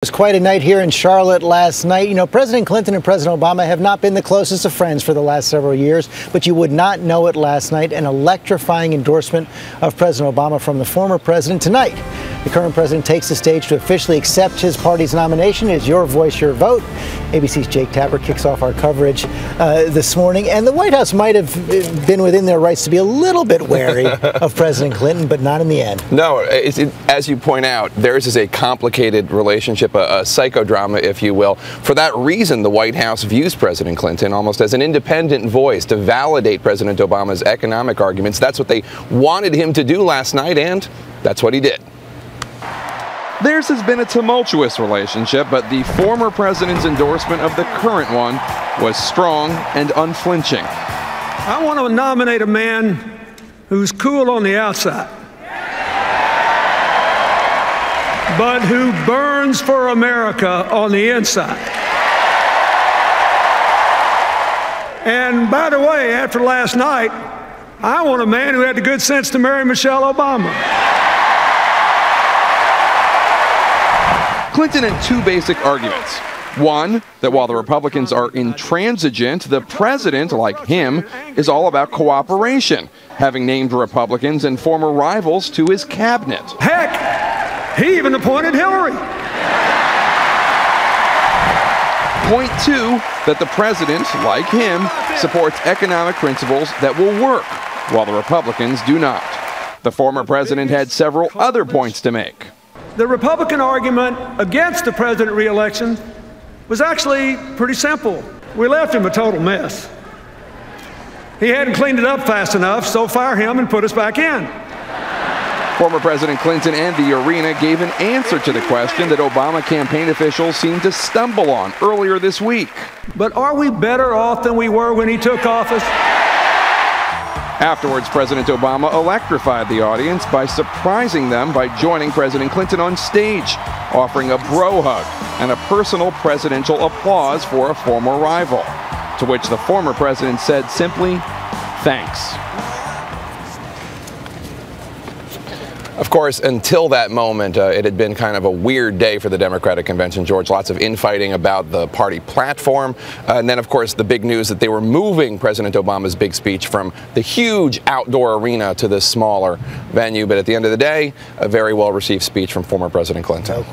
It was quite a night here in Charlotte last night. You know, President Clinton and President Obama have not been the closest of friends for the last several years, but you would not know it last night. An electrifying endorsement of President Obama from the former president tonight. The current president takes the stage to officially accept his party's nomination. It's your voice, your vote. ABC's Jake Tapper kicks off our coverage this morning. And the White House might have been within their rights to be a little bit wary of President Clinton, but not in the end. No, as you point out, theirs is a complicated relationship, a psychodrama, if you will. For that reason, the White House views President Clinton almost as an independent voice to validate President Obama's economic arguments. That's what they wanted him to do last night, and that's what he did. Theirs has been a tumultuous relationship, but the former president's endorsement of the current one was strong and unflinching. I want to nominate a man who's cool on the outside, but who burns for America on the inside. And by the way, after last night, I want a man who had the good sense to marry Michelle Obama. Clinton had two basic arguments. One, that while the Republicans are intransigent, the president, like him, is all about cooperation, having named Republicans and former rivals to his cabinet. Heck, he even appointed Hillary. Point two, that the president, like him, supports economic principles that will work, while the Republicans do not. The former president had several other points to make. The Republican argument against the president re-election was actually pretty simple. We left him a total mess. He hadn't cleaned it up fast enough, so fire him and put us back in. Former President Clinton and the arena gave an answer to the question that Obama campaign officials seemed to stumble on earlier this week. But are we better off than we were when he took office? Afterwards, President Obama electrified the audience by surprising them by joining President Clinton on stage, offering a bro hug and a personal presidential applause for a former rival, to which the former president said simply, "Thanks." Of course, until that moment, it had been kind of a weird day for the Democratic convention, George. Lots of infighting about the party platform. And then, of course, the big news that they were moving President Obama's big speech from the huge outdoor arena to this smaller venue. But at the end of the day, a very well-received speech from former President Clinton.